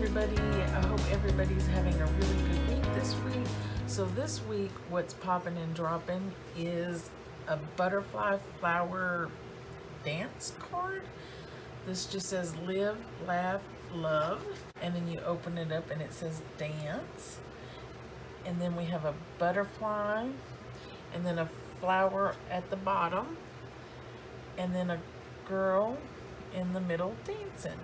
everybody. I hope everybody's having a really good week this week. So this week, what's popping and dropping is a butterfly flower dance card. This just says live, laugh, love. And then you open it up and it says dance. And then we have a butterfly and then a flower at the bottom. And then a girl in the middle dancing.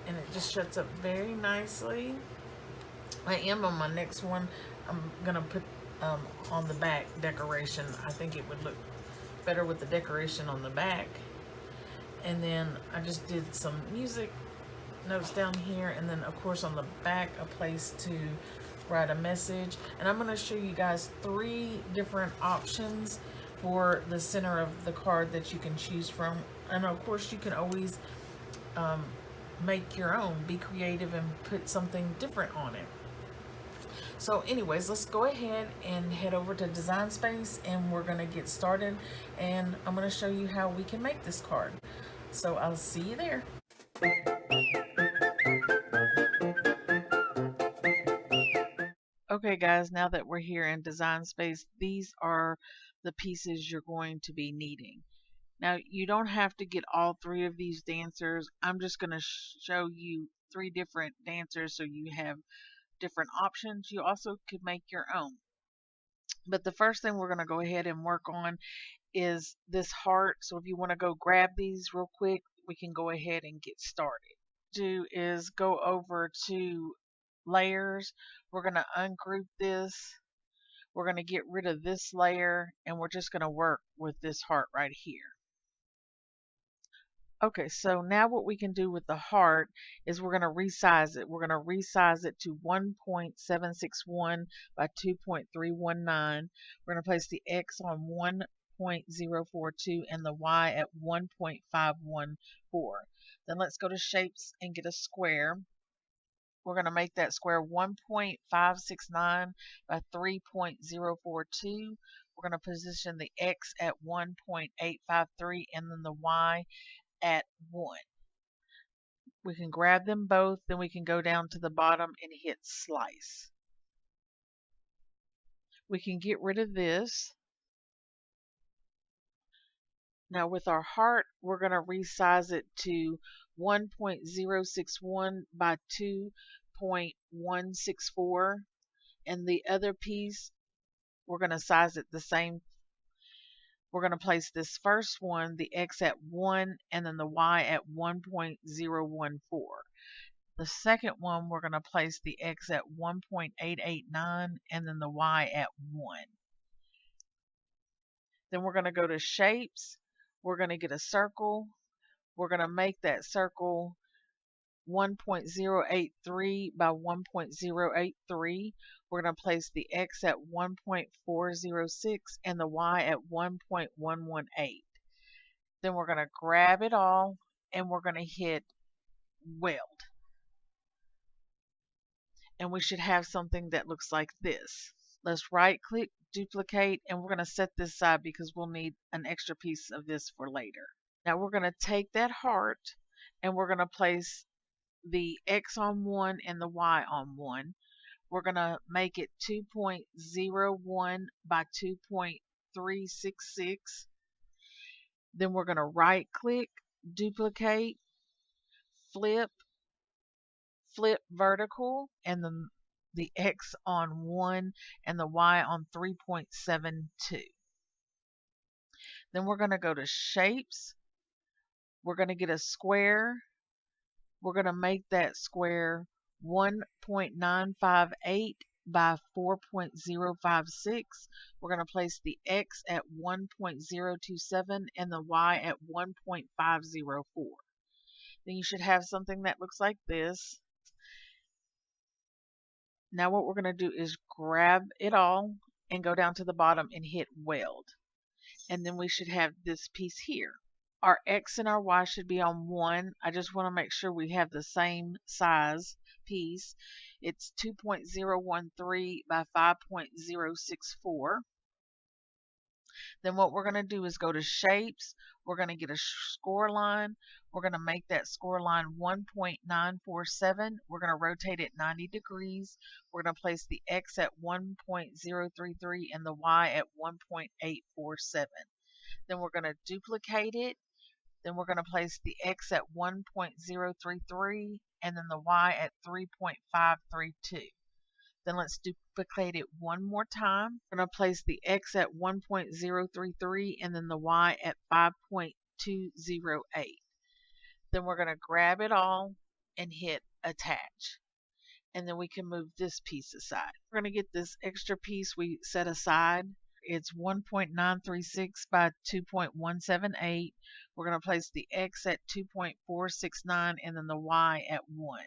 And it just shuts up very nicely. I am on my next one. I'm gonna put on the back decoration. I think it would look better with the decoration on the back. And then I just did some music notes down here, and then of course on the back a place to write a message. And I'm going to show you guys 3 different options for the center of the card that you can choose from. And of course you can always make your own, be creative and put something different on it. So anyways, let's go ahead and head over to Design Space and we're going to get started, and I'm going to show you how we can make this card. So I'll see you there. Okay guys, now that we're here in Design Space, these are the pieces you're going to be needing. Now you don't have to get all 3 of these dancers. I'm just going to show you 3 different dancers so you have different options. You also could make your own. But the first thing we're going to go ahead and work on is this heart. So if you want to go grab these real quick, we can go ahead and get started. Do is go over to layers. We're going to ungroup this. We're going to get rid of this layer, and we're just going to work with this heart right here. Okay, so now what we can do with the heart is we're going to resize it. We're going to resize it to 1.761 by 2.319. We're going to place the X on 1.042 and the Y at 1.514. Then let's go to shapes and get a square. We're going to make that square 1.569 by 3.042. We're going to position the X at 1.853 and then the Y at 1. We can grab them both, then we can go down to the bottom and hit slice. We can get rid of this. Now with our heart, we're going to resize it to 1.061 by 2.164, and the other piece, we're going to size it the same. We're going to place this first one, the X at 1 and then the Y at 1.014. The second one, we're going to place the X at 1.889 and then the Y at 1. Then we're going to go to shapes. We're going to get a circle. We're going to make that circle 1.083 by 1.083. We're going to place the X at 1.406 and the Y at 1.118. Then we're going to grab it all and we're going to hit weld. And we should have something that looks like this. Let's right click, duplicate, and we're going to set this aside because we'll need an extra piece of this for later. Now we're going to take that heart and we're going to place the X on 1 and the Y on 1. We're going to make it 2.01 by 2.366. Then we're going to right click, duplicate, flip vertical, and then the X on 1 and the Y on 3.72. Then we're going to go to shapes. We're going to get a square. We're going to make that square 1.958 by 4.056. We're going to place the X at 1.027 and the Y at 1.504. Then you should have something that looks like this. Now what we're going to do is grab it all and go down to the bottom and hit weld. And then we should have this piece here. Our X and our Y should be on 1. I just want to make sure we have the same size piece. It's 2.013 by 5.064. Then what we're going to do is go to shapes. We're going to get a score line. We're going to make that score line 1.947. We're going to rotate it 90 degrees. We're going to place the X at 1.033 and the Y at 1.847. Then we're going to duplicate it. Then we're going to place the X at 1.033 and then the Y at 3.532. Then let's duplicate it one more time. We're going to place the X at 1.033 and then the Y at 5.208. Then we're going to grab it all and hit attach. And then we can move this piece aside. We're going to get this extra piece we set aside. It's 1.936 by 2.178. We're going to place the X at 2.469 and then the Y at 1.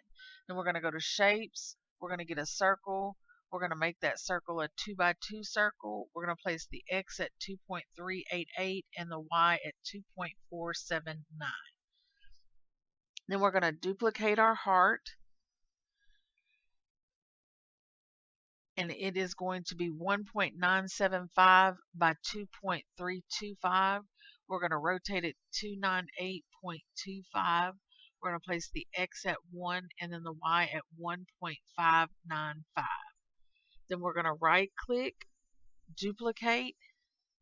Then we're going to go to shapes. We're going to get a circle. We're going to make that circle a 2 by 2 circle. We're going to place the X at 2.388 and the Y at 2.479. Then we're going to duplicate our heart. And it is going to be 1.975 by 2.325. We're going to rotate it 298.25. We're going to place the X at 1 and then the Y at 1.595. Then we're going to right click, duplicate.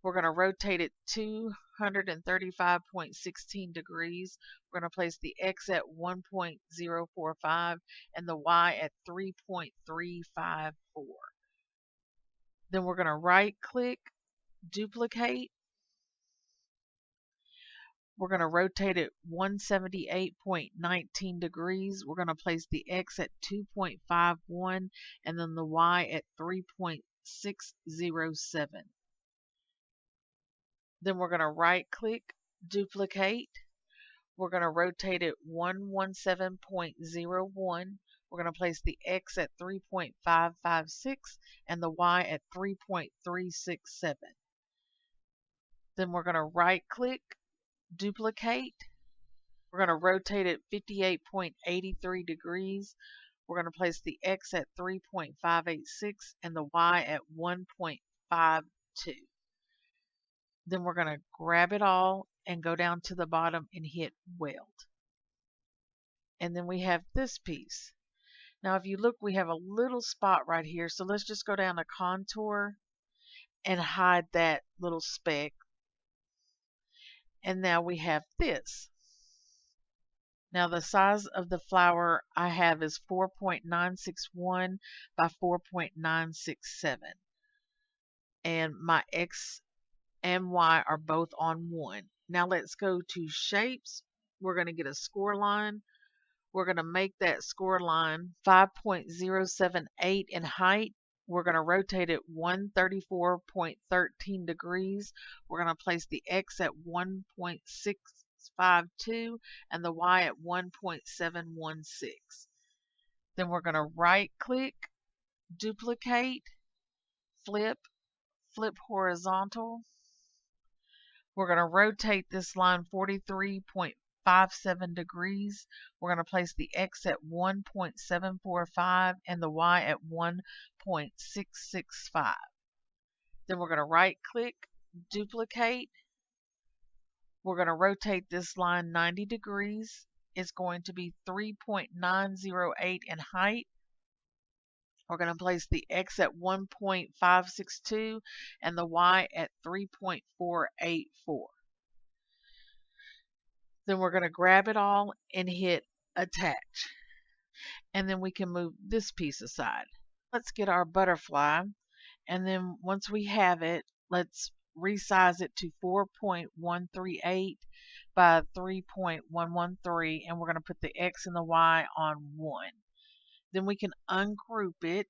We're going to rotate it 235.16 degrees. We're going to place the X at 1.045 and the Y at 3.354. Then we're going to right click, duplicate. We're going to rotate it 178.19 degrees. We're going to place the X at 2.51 and then the Y at 3.607. Then we're going to right click, duplicate. We're going to rotate it 117.01. We're going to place the X at 3.556 and the Y at 3.367. Then we're going to right click, duplicate. We're going to rotate it 58.83 degrees. We're going to place the X at 3.586 and the Y at 1.52. Then we're going to grab it all and go down to the bottom and hit weld. And then we have this piece. Now if you look, we have a little spot right here. So let's just go down to contour and hide that little speck. And now we have this. Now the size of the flower I have is 4.961 by 4.967. And my X and Y are both on 1. Now let's go to shapes. We're going to get a score line. We're going to make that score line 5.078 in height. We're going to rotate it 134.13 degrees. We're going to place the X at 1.652 and the Y at 1.716. Then we're going to right click, duplicate, flip horizontal. We're going to rotate this line 43.57 degrees. We're going to place the X at 1.745 and the Y at 1.665. Then we're going to right click, duplicate. We're going to rotate this line 90 degrees. It's going to be 3.908 in height. We're going to place the X at 1.562 and the Y at 3.484. Then we're going to grab it all and hit attach. And then we can move this piece aside. Let's get our butterfly. And then once we have it, let's resize it to 4.138 by 3.113. And we're going to put the X and the Y on 1. Then we can ungroup it.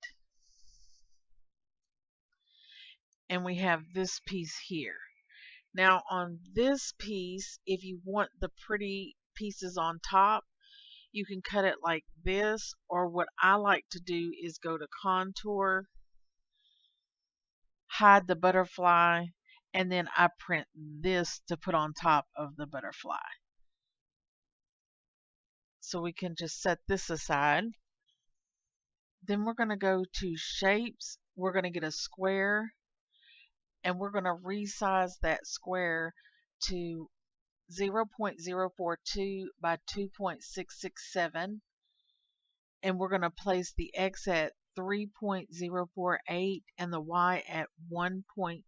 And we have this piece here. Now on this piece, if you want the pretty pieces on top, you can cut it like this, or what I like to do is go to contour, hide the butterfly, and then I print this to put on top of the butterfly. So we can just set this aside. Then we're going to go to shapes. We're going to get a square. and we're going to resize that square to 0.042 by 2.667, and we're going to place the X at 3.048 and the Y at 1.223.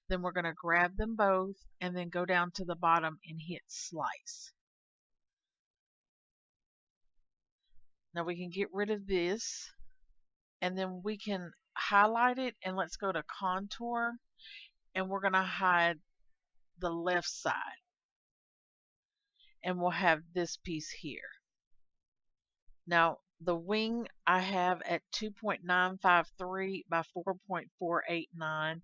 Then we're going to grab them both and then go down to the bottom and hit slice. Now we can get rid of this, and then we can highlight it, and let's go to contour, and we're going to hide the left side, and we'll have this piece here. Now the wing I have at 2.953 by 4.489.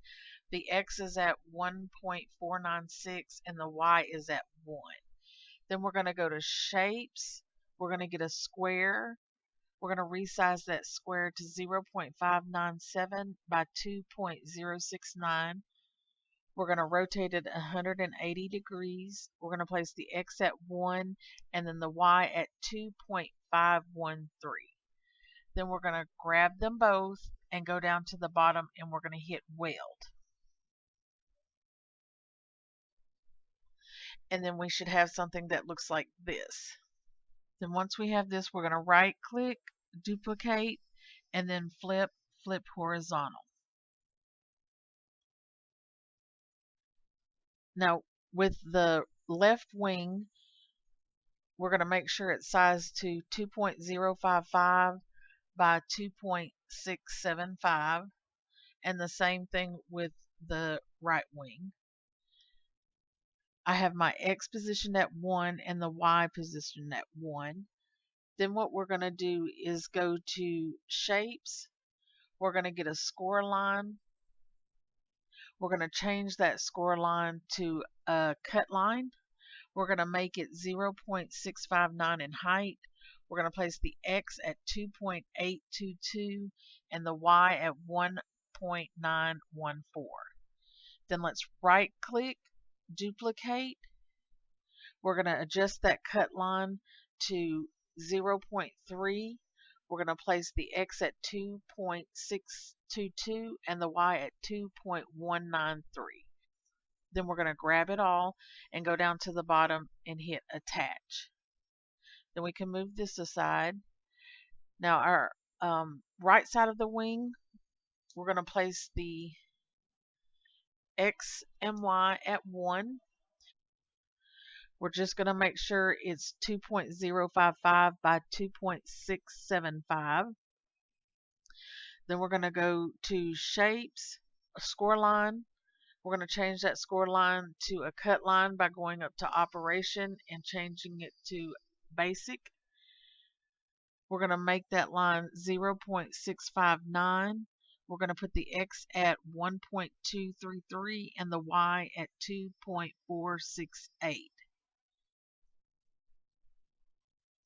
The X is at 1.496 and the Y is at 1. Then we're going to go to shapes. We're going to get a square. We're going to resize that square to 0.597 by 2.069. We're going to rotate it 180 degrees. We're going to place the X at 1 and then the Y at 2.513. Then we're going to grab them both and go down to the bottom, and we're going to hit weld. And then we should have something that looks like this. Then once we have this, we're going to right click, duplicate, and then flip horizontal. Now with the left wing, we're going to make sure it's sized to 2.055 by 2.675, and the same thing with the right wing. I have my X positioned at 1 and the Y positioned at 1. Then what we're going to do is go to shapes. We're going to get a score line. We're going to change that score line to a cut line. We're going to make it 0.659 in height. We're going to place the X at 2.822 and the Y at 1.914. Then let's right click, duplicate. We're going to adjust that cut line to 0.3. We're going to place the X at 2.622 and the Y at 2.193. Then we're going to grab it all and go down to the bottom and hit attach. Then we can move this aside. Now our right side of the wing, we're going to place the X and Y at 1. We're just going to make sure it's 2.055 by 2.675. Then we're going to go to shapes, score line. We're going to change that score line to a cut line by going up to operation and changing it to basic. We're going to make that line 0.659. We're going to put the X at 1.233 and the Y at 2.468.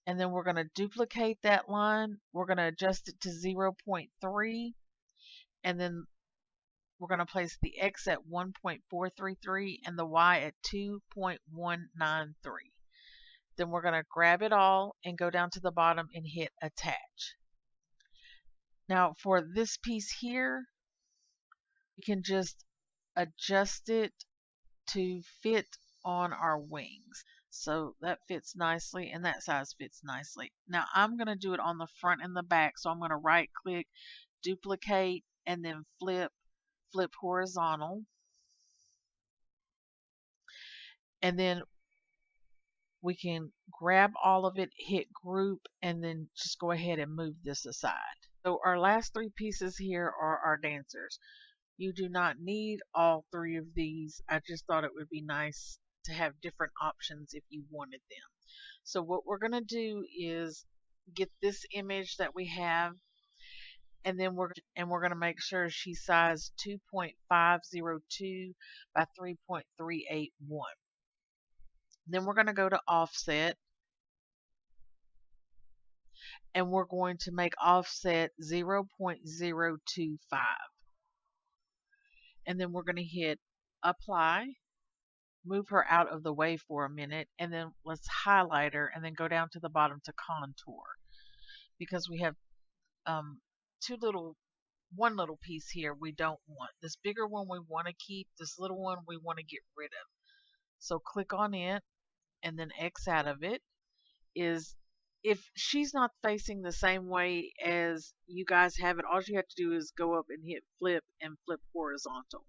And then we're going to duplicate that line. We're going to adjust it to 0.3, and then we're going to place the X at 1.433 and the Y at 2.193. Then we're going to grab it all and go down to the bottom and hit attach. Now for this piece here, we can just adjust it to fit on our wings. So that fits nicely and that size fits nicely. Now I'm going to do it on the front and the back. So I'm going to right click, duplicate, and then flip horizontal. And then we can grab all of it, hit group, and then just go ahead and move this aside. So our last three pieces here are our dancers. You do not need all three of these. I just thought it would be nice to have different options if you wanted them. So what we're going to do is get this image that we have, and then we're going to make sure she's size 2.502 by 3.381. Then we're going to go to offset, and we're going to make offset 0.025. And then we're going to hit apply, move her out of the way for a minute, and then let's highlight her and then go down to the bottom to contour, because we have two little one little piece here we don't want. This bigger one we want to keep. This little one we want to get rid of. So click on it and then X out of it. Is if she's not facing the same way as you guys have it, all you have to do is go up and hit flip and flip horizontal.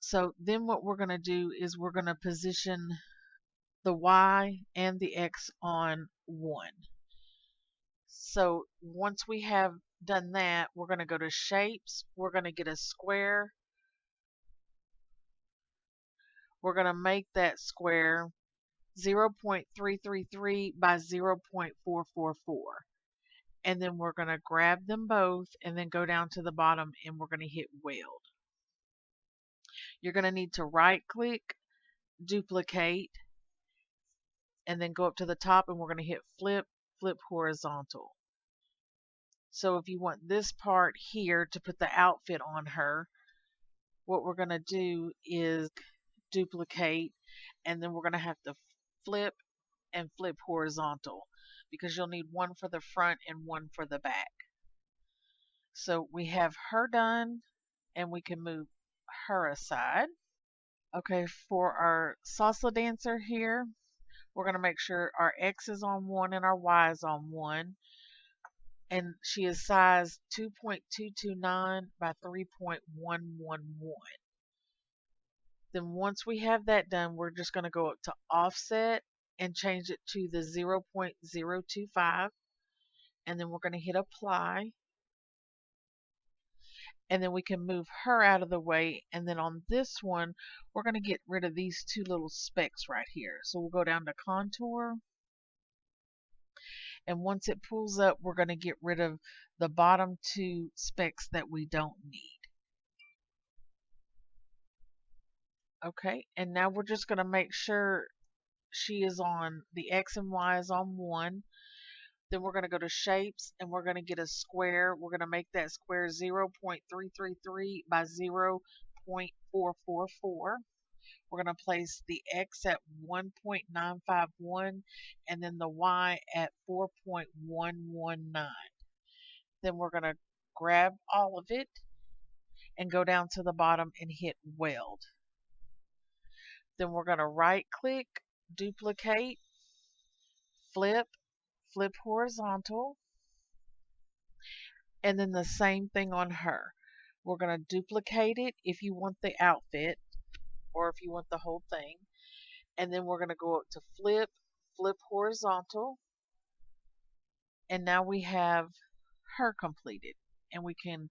So then what we're going to do is we're going to position the Y and the X on 1. So once we have done that, we're going to go to shapes. We're going to get a square. We're going to make that square 0.333 by 0.444. And then we're going to grab them both and then go down to the bottom and we're going to hit weld. You're going to need to right click, duplicate, and then go up to the top and we're going to hit flip, flip horizontal. So if you want this part here to put the outfit on her, what we're going to do is duplicate and then we're going to have to flip and flip horizontal because you'll need one for the front and one for the back. So we have her done and we can move her aside. Okay, for our salsa dancer here, we're going to make sure our X is on 1 and our Y is on 1. And she is size 2.229 by 3.111. Then once we have that done, we're just going to go up to offset and change it to the 0.025. And then we're going to hit apply. And then we can move her out of the way. And then on this one, we're going to get rid of these two little specks right here. So we'll go down to contour. And once it pulls up, we're going to get rid of the bottom two specks that we don't need. Okay, and now we're just going to make sure she is on, the X and Y is on 1. Then we're going to go to shapes and we're going to get a square. We're going to make that square 0.333 by 0.444. We're going to place the X at 1.951 and then the Y at 4.119. Then we're going to grab all of it and go down to the bottom and hit weld. Then we're going to right click, duplicate, flip, flip horizontal, and then the same thing on her. We're going to duplicate it if you want the outfit or if you want the whole thing. And then we're going to go up to flip, flip horizontal, and now we have her completed. And we can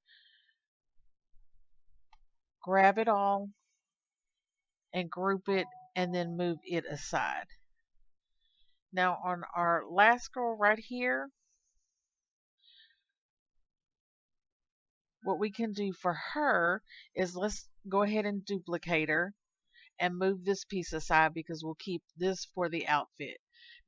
grab it all and group it and then move it aside. Now on our last girl right here, what we can do for her is let's go ahead and duplicate her and move this piece aside because we'll keep this for the outfit.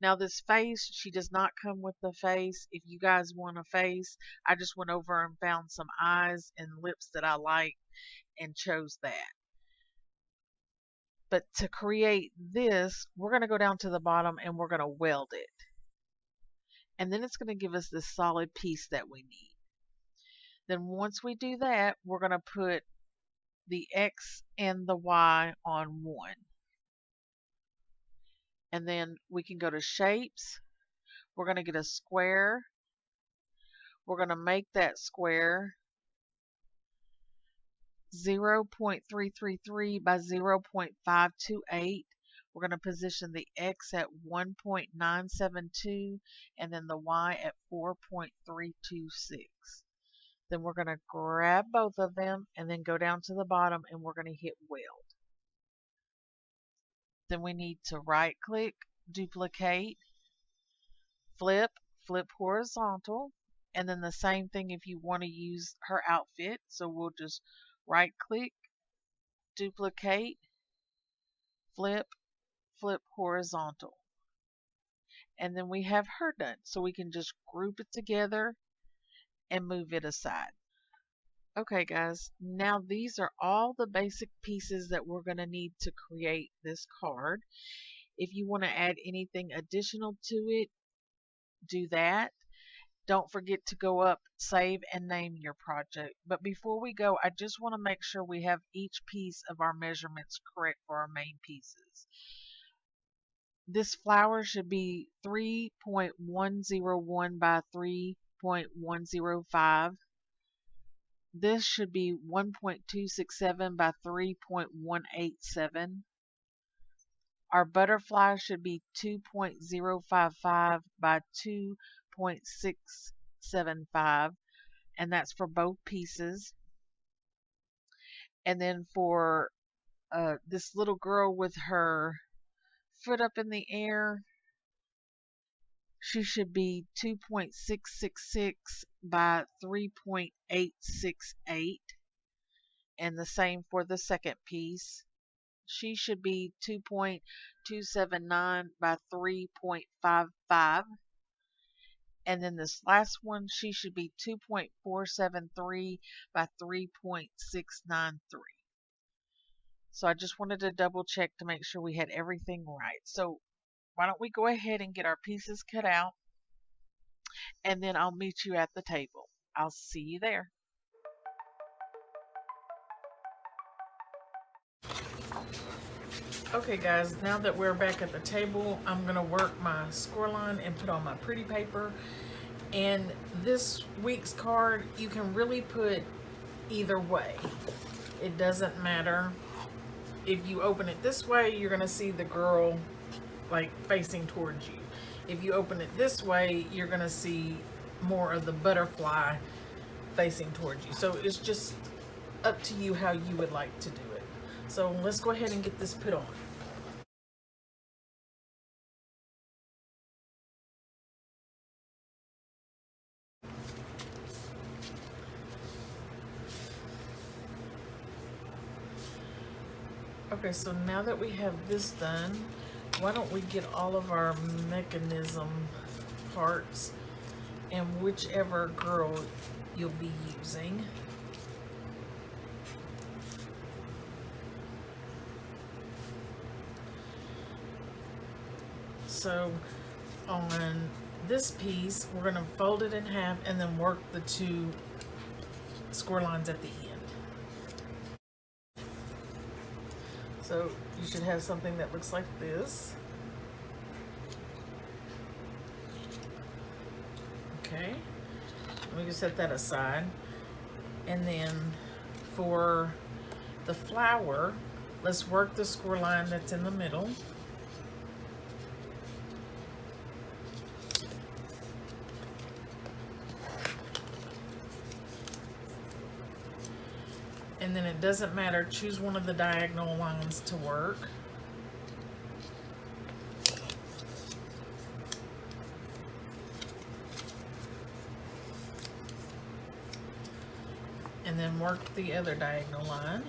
Now this face, she does not come with the face. If you guys want a face, I just went over and found some eyes and lips that I like and chose that. But to create this, we're going to go down to the bottom and we're going to weld it. And then it's going to give us this solid piece that we need. Then once we do that, we're going to put the X and the Y on 1. And then we can go to shapes. We're going to get a square. We're going to make that square 0.333 by 0.528. We're going to position the X at 1.972 and then the Y at 4.326. Then we're going to grab both of them and then go down to the bottom and we're going to hit weld. Then we need to right click, duplicate, flip, flip horizontal, and then the same thing if you want to use her outfit. So we'll just right click, duplicate, flip, flip horizontal. And then we have her done. So we can just group it together and move it aside. Okay guys, now these are all the basic pieces that we're going to need to create this card. If you want to add anything additional to it, do that. don't forget to go up, save, and name your project. But before we go, I just want to make sure we have each piece of our measurements correct for our main pieces. This flower should be 3.101 by 3.105. This should be 1.267 by 3.187. Our butterfly should be 2.055 by 2.675, and that's for both pieces. And then for this little girl with her foot up in the air, she should be 2.666 by 3.868, and the same for the second piece. She should be 2.279 by 3.55. And then this last one, she should be 2.473 by 3.693. So I just wanted to double check to make sure we had everything right. So why don't we go ahead and get our pieces cut out, and then I'll meet you at the table. I'll see you there. Okay guys, now that we're back at the table, I'm going to work my score line and put on my pretty paper. And this week's card, you can really put either way. It doesn't matter. If you open it this way, you're going to see the girl like facing towards you. If you open it this way, you're going to see more of the butterfly facing towards you. So it's just up to you how you would like to do it. So let's go ahead and get this put on. Okay, so now that we have this done, why don't we get all of our mechanism parts and whichever girl you'll be using. So on this piece, we're going to fold it in half and then work the two score lines at the end. So you should have something that looks like this. Okay, we can set that aside. And then for the flower, let's work the score line that's in the middle. And then it doesn't matter, choose one of the diagonal lines to work. And then work the other diagonal line.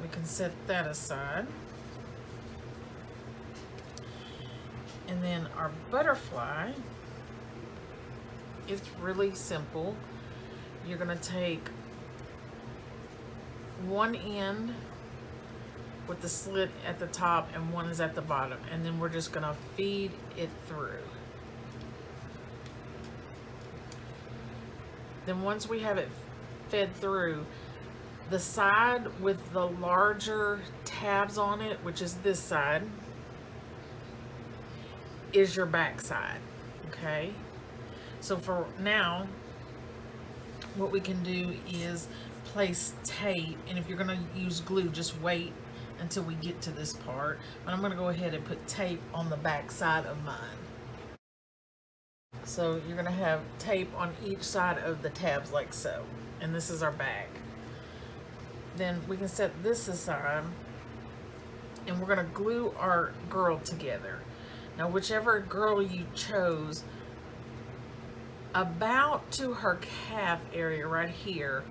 We can set that aside. And then our butterfly, it's really simple. You're going to take one end with the slit at the top and one is at the bottom, and then we're just going to feed it through. Then once we have it fed through, the side with the larger tabs on it, which is this side, is your back side. Okay, so for now what we can do is place tape, and if you're going to use glue, just wait until we get to this part. But I'm going to go ahead and put tape on the back side of mine. So you're going to have tape on each side of the tabs like so, and this is our back. Then we can set this aside, and we're going to glue our girl together. Now whichever girl you chose, about to her calf area right here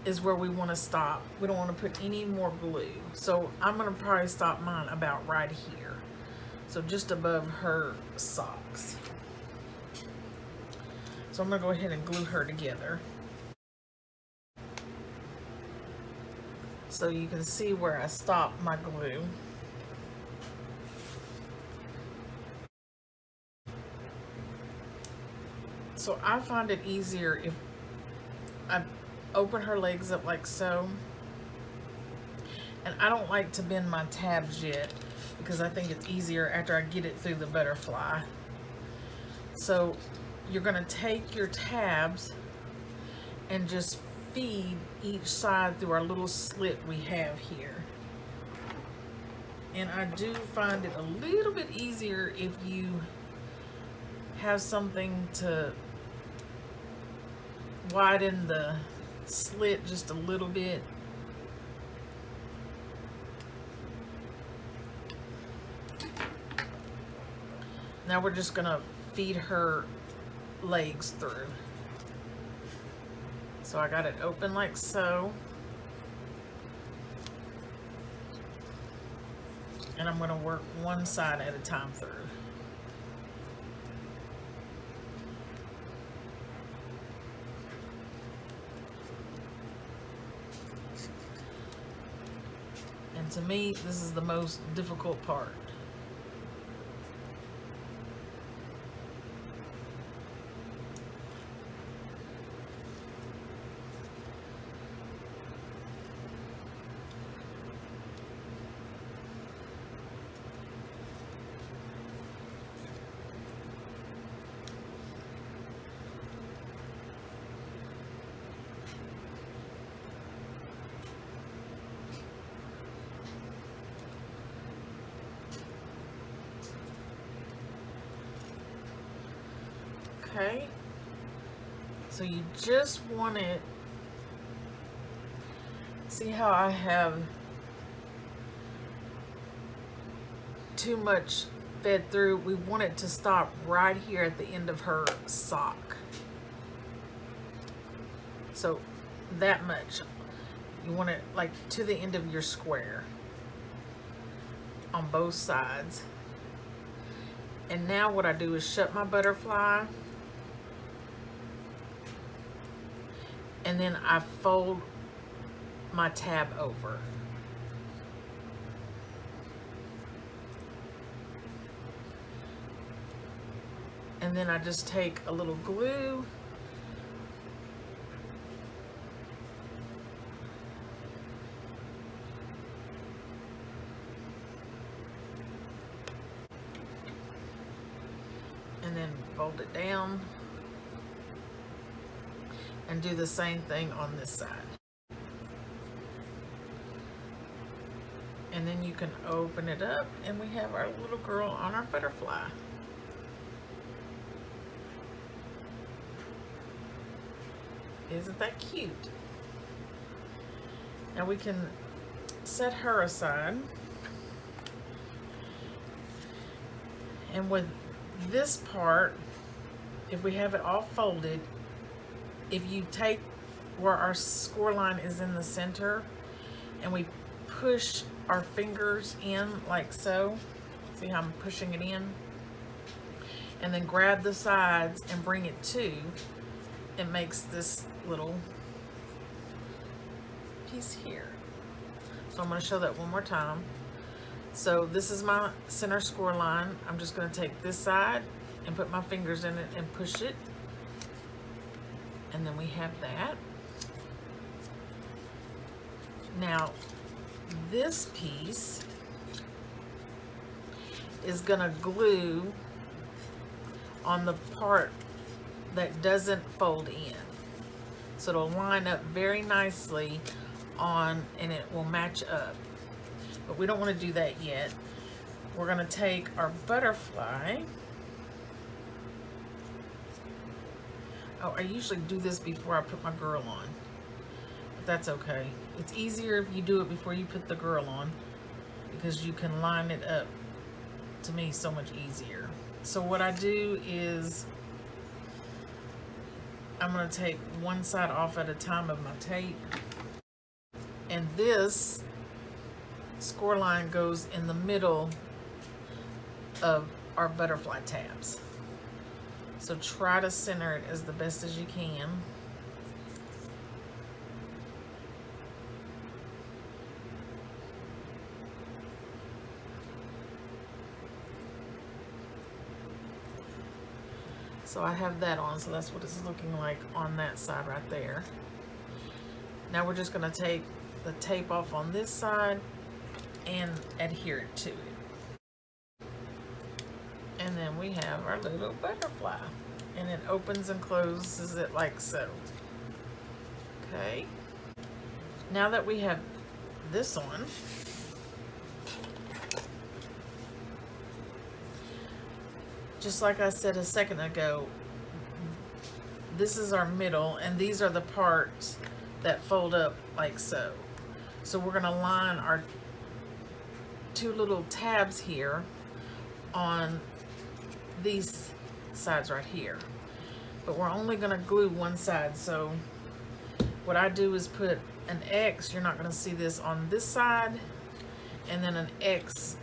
is where we want to stop. We don't want to put any more glue. So I'm going to probably stop mine about right here. So just above her socks. So I'm going to go ahead and glue her together. so you can see where I stopped my glue. So I find it easier if I open her legs up like so. And I don't like to bend my tabs yet because I think it's easier after I get it through the butterfly. So you're going to take your tabs and just feed each side through our little slit we have here. And I do find it a little bit easier if you have something to widen the slit just a little bit. Now we're just gonna feed her legs through. So I got it open like so. And I'm gonna work one side at a time through. And to me, this is the most difficult part. Okay, so you just want it, see how I have too much fed through? We want it to stop right here at the end of her sock. So that much. You want it like to the end of your square on both sides. And now what I do is shut my butterfly. And then I fold my tab over. And then I just take a little glue and then fold it down. And do the same thing on this side. And then you can open it up and we have our little girl on our butterfly. Isn't that cute? Now we can set her aside. And with this part, if we have it all folded, if you take where our score line is in the center and we push our fingers in like so, see how I'm pushing it in, and then grab the sides and bring it to, it makes this little piece here. So I'm going to show that one more time. So this is my center score line. I'm just going to take this side and put my fingers in it and push it. And then we have that. Now, this piece is gonna glue on the part that doesn't fold in. So it'll line up very nicely on, and it will match up. But we don't want to do that yet. We're gonna take our butterfly. Oh, I usually do this before I put my girl on, but that's okay. It's easier if you do it before you put the girl on because you can line it up, to me, so much easier. So what I do is I'm going to take one side off at a time of my tape, and this score line goes in the middle of our butterfly tabs. So try to center it as the best as you can. So I have that on, so that's what it's looking like on that side right there. Now we're just gonna take the tape off on this side and adhere it to it. And then we have our little butterfly. And it opens and closes it like so. Okay. Now that we have this on, just like I said a second ago, this is our middle, and these are the parts that fold up like so. So we're gonna line our two little tabs here on these sides right here. But we're only gonna glue one side, so what I do is put an X, you're not gonna see this, on this side, and then an X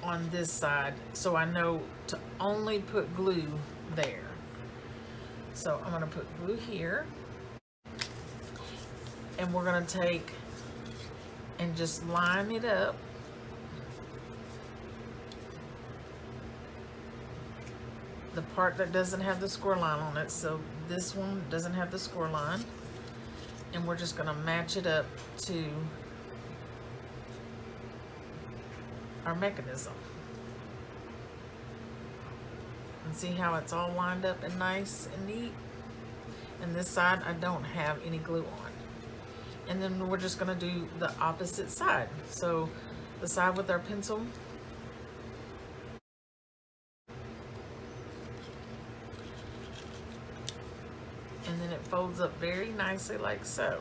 on this side, so I know to only put glue there. So I'm gonna put glue here, and we're gonna take and just line it up. The part that doesn't have the score line on it, so this one doesn't have the score line, and we're just gonna match it up to our mechanism. And see how it's all lined up and nice and neat? And this side I don't have any glue on. And then we're just gonna do the opposite side. So the side with our pencil, and then it folds up very nicely like so.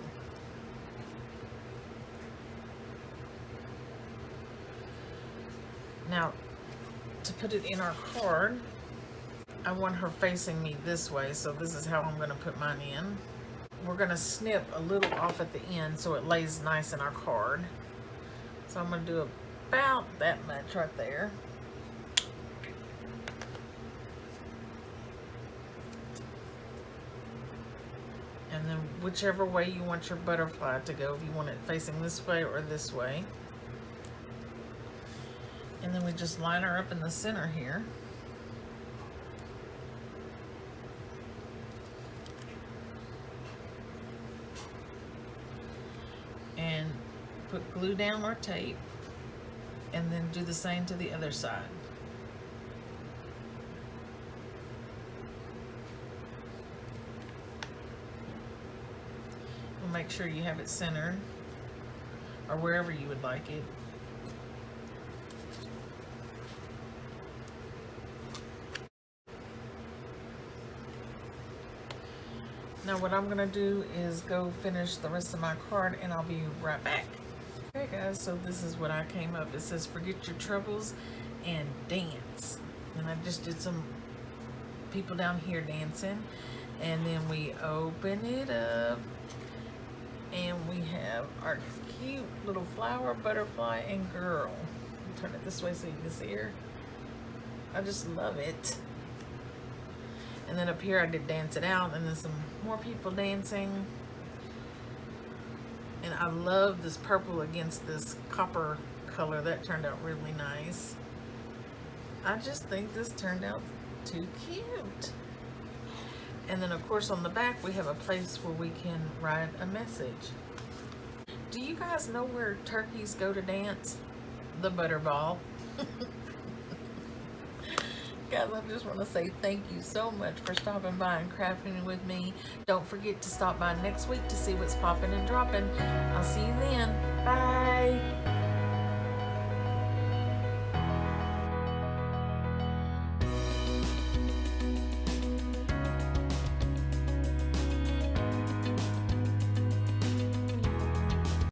Now, to put it in our card, I want her facing me this way, so this is how I'm going to put mine in. We're going to snip a little off at the end so it lays nice in our card. So I'm going to do about that much right there. And then whichever way you want your butterfly to go, if you want it facing this way or this way. And then we just line her up in the center here. And put glue down or tape, and then do the same to the other side. And make sure you have it centered, or wherever you would like it. Now what I'm gonna do is go finish the rest of my card, and I'll be right back. Okay guys, so this is what I came up. It says forget your troubles and dance. And I just did some people down here dancing. And then we open it up, and we have our cute little flower, butterfly, and girl. Turn it this way so you can see her. I just love it. And then up here I did dance it out, and then some more people dancing. And I love this purple against this copper color. That turned out really nice. I just think this turned out too cute. And then of course on the back we have a place where we can write a message. Do you guys know where turkeys go to dance? The Butterball. Guys, I just want to say thank you so much for stopping by and crafting with me. Don't forget to stop by next week to see what's popping and dropping. I'll see you then. Bye.